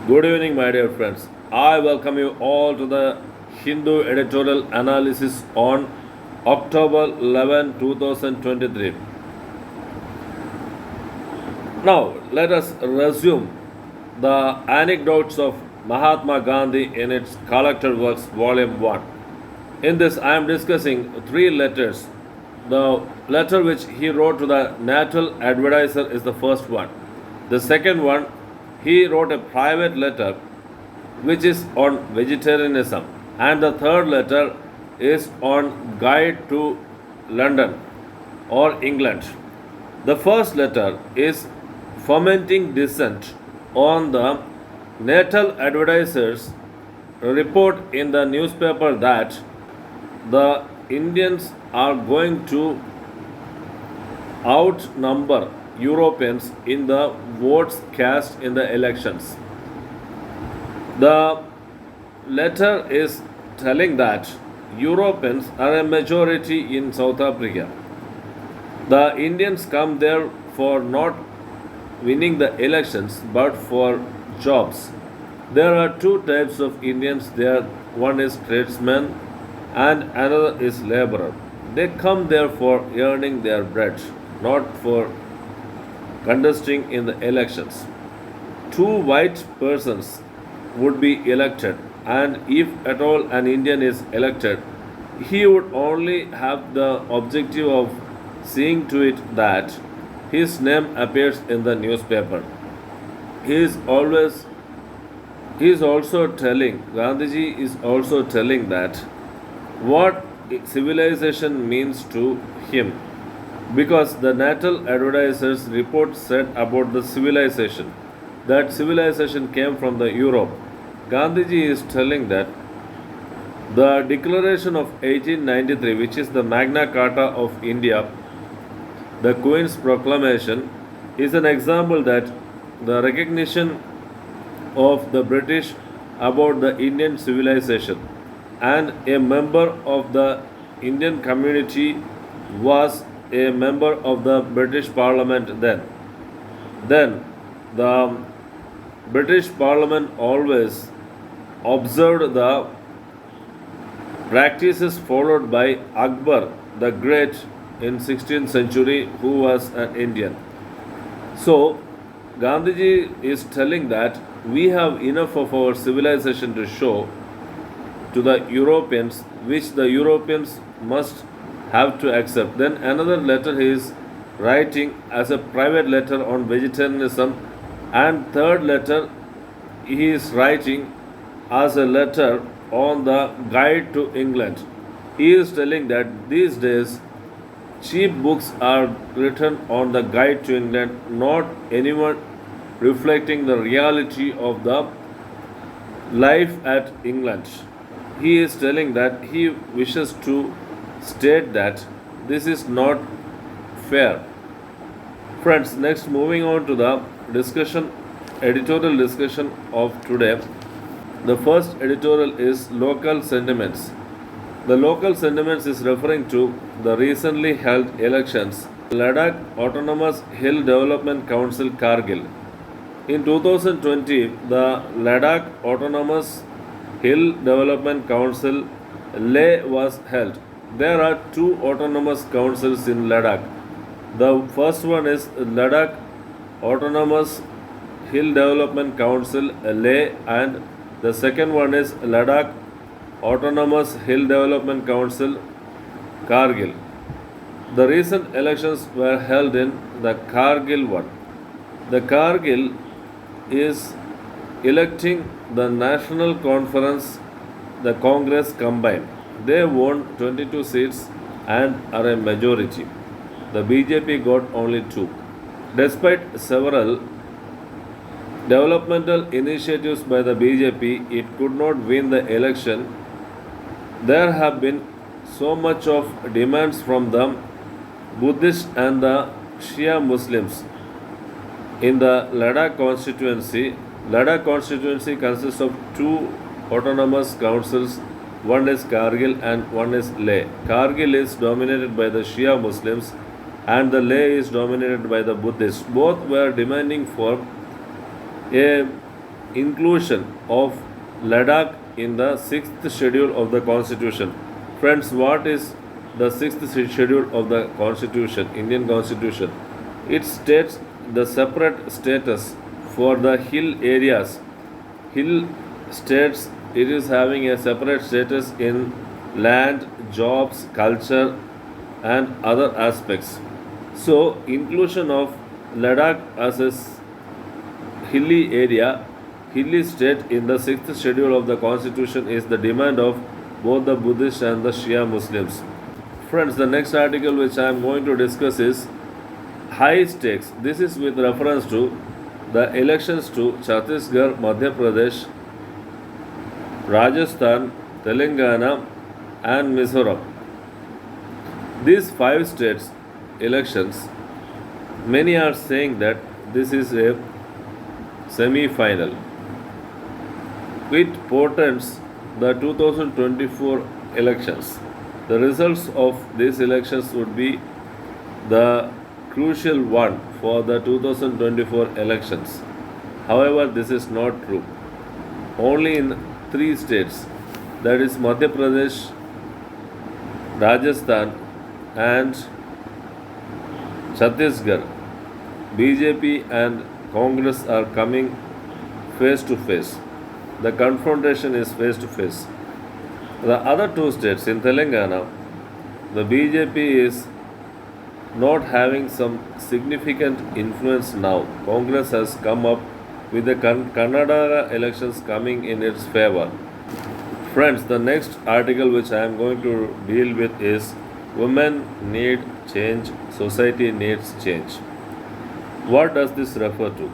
Good evening, my dear friends. I welcome you all to the Hindu editorial analysis on October 11, 2023. Now, let us resume the anecdotes of Mahatma Gandhi in its collected works, Volume 1. In this, I am discussing three letters. The letter which he wrote to the Natal Advertiser is the first one. The second one, he wrote a private letter which is on vegetarianism, and the third letter is on guide to London or England. The first letter is fomenting dissent on the Natal Advertiser's report in the newspaper that the Indians are going to outnumber Europeans in the votes cast in the elections. The letter is telling that Europeans are a majority in South Africa. The Indians come there for not winning the elections but for jobs. There are two types of Indians there, one is tradesman and another is laborer. They come there for earning their bread, not for contesting in the elections. Two white persons would be elected, and if at all an Indian is elected, he would only have the objective of seeing to it that his name appears in the newspaper. He is always he is also telling Gandhiji is also telling that what civilization means to him, because the Natal Advertiser's report said about the civilization that civilization came from the Europe. Gandhiji is telling that the Declaration of 1893, which is the Magna Carta of India, the Queen's Proclamation, is an example that the recognition of the British about the Indian civilization, and a member of the Indian community was a member of the British Parliament then. Then the British Parliament always observed the practices followed by Akbar the Great in 16th century, who was an Indian. So Gandhiji is telling that we have enough of our civilization to show to the Europeans, which the Europeans must have to accept. Then another letter he is writing as a private letter on vegetarianism, and third letter he is writing as a letter on the guide to England. He is telling that these days cheap books are written on the guide to England, not anyone reflecting the reality of the life at England. He is telling that he wishes to state that this is not fair. Friends, next moving on to the discussion, editorial discussion of today. The first editorial is local sentiments. The local sentiments is referring to the recently held elections, Ladakh Autonomous Hill Development Council Kargil. In 2020, the Ladakh Autonomous Hill Development Council Leh was held. There are two autonomous councils in Ladakh. The first one is Ladakh Autonomous Hill Development Council Leh, and the second one is Ladakh Autonomous Hill Development Council Kargil. The recent elections were held in the Kargil one. The Kargil is electing the National Conference, the Congress combined. They won 22 seats and are a majority. The BJP got only 2. Despite several developmental initiatives by the BJP, it could not win the election. There have been so much of demands from the Buddhists and the Shia Muslims in the Ladakh constituency. Ladakh constituency consists of two autonomous councils. One is Kargil and one is Leh. Kargil is dominated by the Shia Muslims and the Leh is dominated by the Buddhists. Both were demanding for a inclusion of Ladakh in the sixth schedule of the Constitution. Friends, what is the sixth schedule of the Constitution, Indian Constitution? It states the separate status for the hill areas. Hill states it is having a separate status in land, jobs, culture, and other aspects. So, inclusion of Ladakh as a hilly area, hilly state in the sixth schedule of the constitution is the demand of both the Buddhist and the Shia Muslims. Friends, the next article which I am going to discuss is high stakes. This is with reference to the elections to Chhattisgarh, Madhya Pradesh, Rajasthan, Telangana, and Mizoram. These five states elections, many are saying that this is a semi final. It portends the 2024 elections. The results of these elections would be the crucial one for the 2024 elections. However, this is not true. Only in three states, that is Madhya Pradesh, Rajasthan, and Chhattisgarh, BJP and Congress are coming face to face. The confrontation is face to face. The other two states in Telangana, the BJP is not having some significant influence now. Congress has come up with the Karnataka elections coming in its favor. Friends, the next article which I am going to deal with is women need change, society needs change. What does this refer to?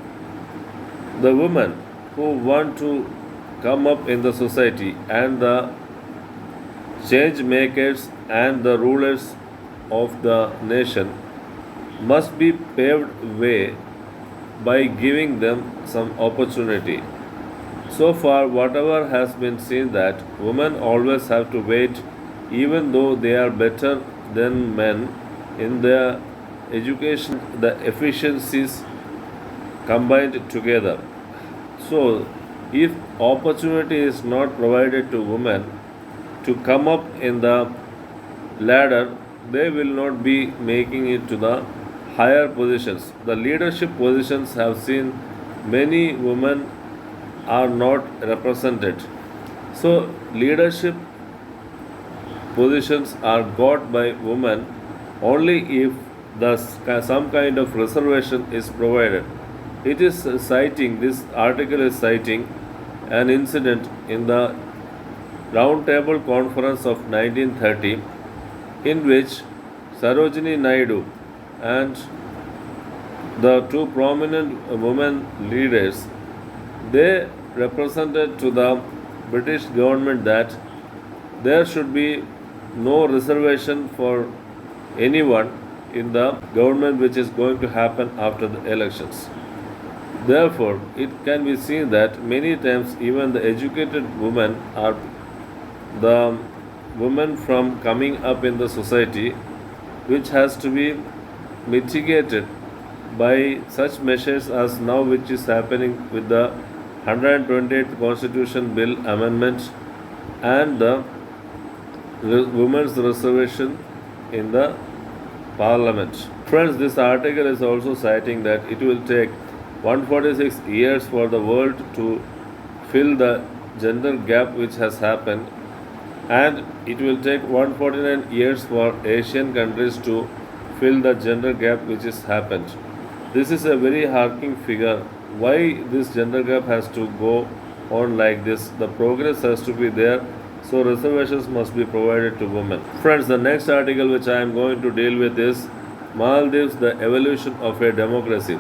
The women who want to come up in the society and the change makers and the rulers of the nation must be paved way by giving them some opportunity. So far, whatever has been seen that women always have to wait, even though they are better than men in their education, the efficiencies combined together. So, if opportunity is not provided to women to come up in the ladder, they will not be making it to the higher positions. The leadership positions have seen many women are not represented. So, leadership positions are got by women only if some kind of reservation is provided. It is citing, this article is citing an incident in the Round Table Conference of 1930 in which Sarojini Naidu and the two prominent women leaders, they represented to the British government that there should be no reservation for anyone in the government which is going to happen after the elections. Therefore, it can be seen that many times even the educated women are the women from coming up in the society, which has to be mitigated by such measures as now which is happening with the 128th Constitution Bill amendment and the women's reservation in the parliament. Friends, this article is also citing that it will take 146 years for the world to fill the gender gap which has happened, and it will take 149 years for Asian countries to fill the gender gap which has happened. This is a very harking figure. Why this gender gap has to go on like this? The progress has to be there, so reservations must be provided to women. Friends, the next article which I am going to deal with is Maldives, the evolution of a democracy.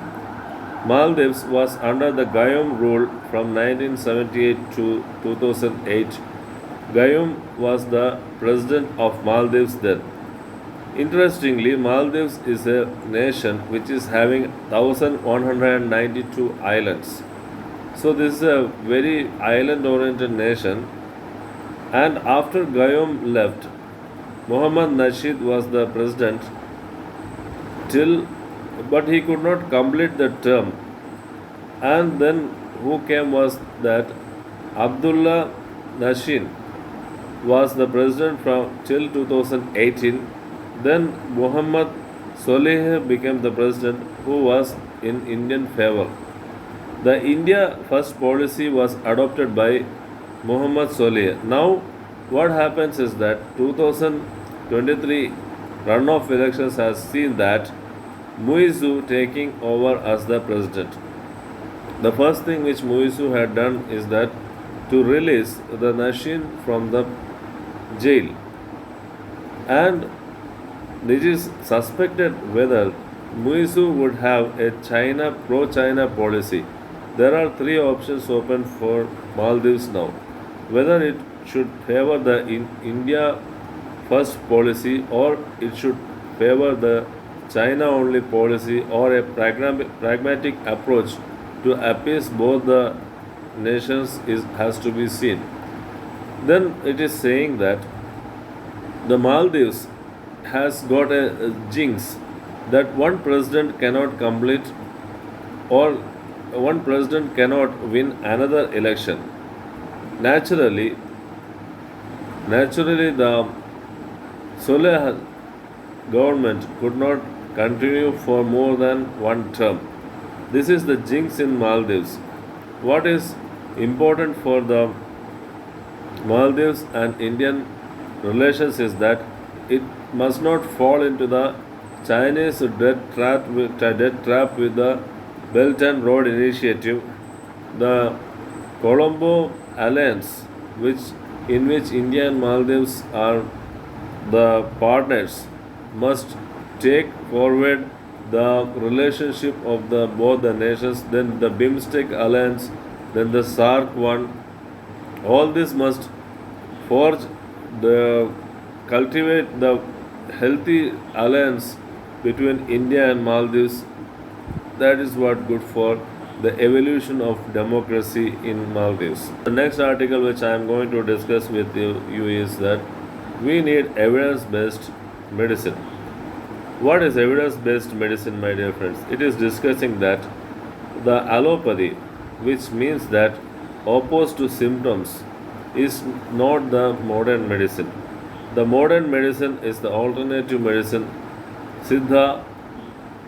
Maldives was under the Gayoom rule from 1978 to 2008. Gayoom was the president of Maldives then. Interestingly, Maldives is a nation which is having 1192 islands. So this is a very island oriented nation, and after Gayoom left, Mohammad Nasheed was the president till, but he could not complete the term, and then who came was that Abdullah Nashin was the president from till 2018. Then Muhammad Solih became the president who was in Indian favor. The India First policy was adopted by Muhammad Solih. Now, what happens is that 2023 runoff elections has seen that Muizu taking over as the president. The first thing which Muizu had done is that to release the Nashin from the jail, and it is suspected whether Muizu would have a China pro-China policy. There are three options open for Maldives now: whether it should favor the India first policy, or it should favor the China only policy, or a pragmatic approach to appease both the nations has to be seen. Then it is saying that the Maldives has got a jinx that one president cannot complete, or one president cannot win another election. Naturally, the Soleh government could not continue for more than one term. This is the jinx in Maldives. What is important for the Maldives and Indian relations is that it must not fall into the Chinese debt trap with the Belt and Road Initiative. The Colombo Alliance, in which India and Maldives are the partners, must take forward the relationship of both the nations. Then the BIMSTEC alliance, then the SARC one. All this must forge the cultivate the healthy alliance between India and Maldives. That is what good for the evolution of democracy in Maldives. The next article which I am going to discuss with you is that we need evidence-based medicine. What is evidence-based medicine, my dear friends? It is discussing that the allopathy, which means that opposed to symptoms, is not the modern medicine. The modern medicine is the alternative medicine. Siddha,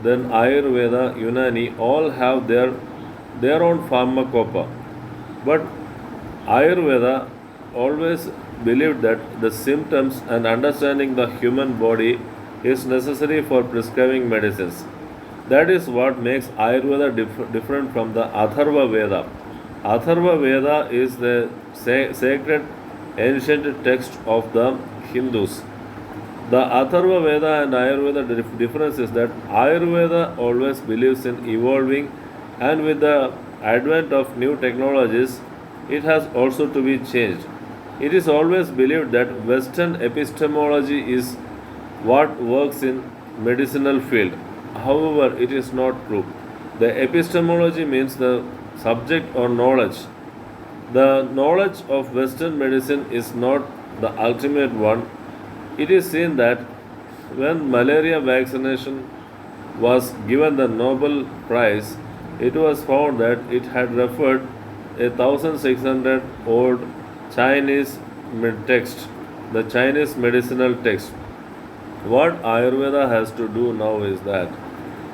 then Ayurveda, Unani, all have their own pharmacopoeia. But Ayurveda always believed that the symptoms and understanding the human body is necessary for prescribing medicines. That is what makes Ayurveda different from the Atharva Veda. Atharva Veda is the sacred ancient text of the Hindus. The Atharva Veda and Ayurveda difference is that Ayurveda always believes in evolving, and with the advent of new technologies, it has also to be changed. It is always believed that Western epistemology is what works in medicinal field. However, it is not true. The epistemology means the subject or knowledge. The knowledge of Western medicine is not the ultimate one. It is seen that when malaria vaccination was given the Nobel Prize, it was found that it had referred 1600 old Chinese text, the Chinese medicinal text. What Ayurveda has to do now is that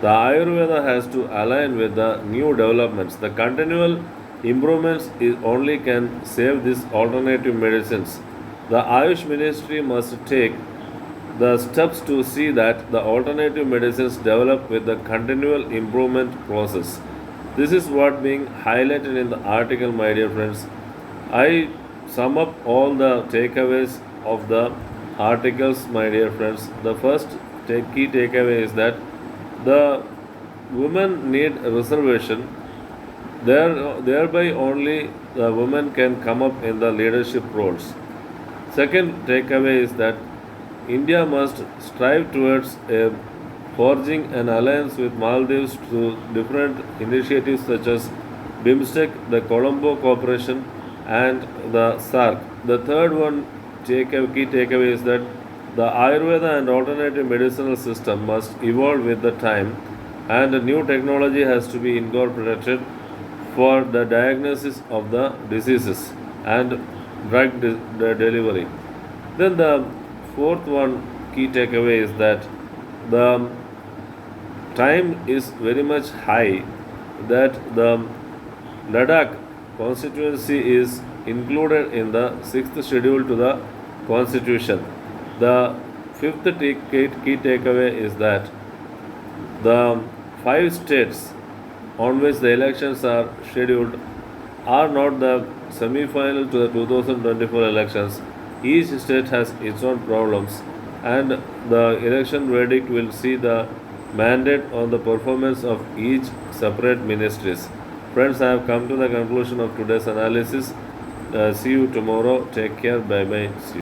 the Ayurveda has to align with the new developments. The continual improvements only can save these alternative medicines. The Ayush Ministry must take the steps to see that the alternative medicines develop with the continual improvement process. This is what being highlighted in the article, my dear friends. I sum up all the takeaways of the articles, my dear friends. The first key takeaway is that the women need reservation. Thereby only the women can come up in the leadership roles. Second takeaway is that India must strive towards forging an alliance with Maldives through different initiatives such as BIMSTEC, the Colombo Cooperation, and the SARC. The third one key takeaway is that the Ayurveda and alternative medicinal system must evolve with the time, and a new technology has to be incorporated. for the diagnosis of the diseases and the delivery. Then the fourth one key takeaway is that the time is very much high that the Ladakh constituency is included in the sixth schedule to the constitution. The fifth key takeaway is that the five states on which the elections are scheduled are not the semi-final to the 2024 elections. Each state has its own problems, and the election verdict will see the mandate on the performance of each separate ministries. Friends, I have come to the conclusion of today's analysis. See you tomorrow. Take care. Bye bye. See you.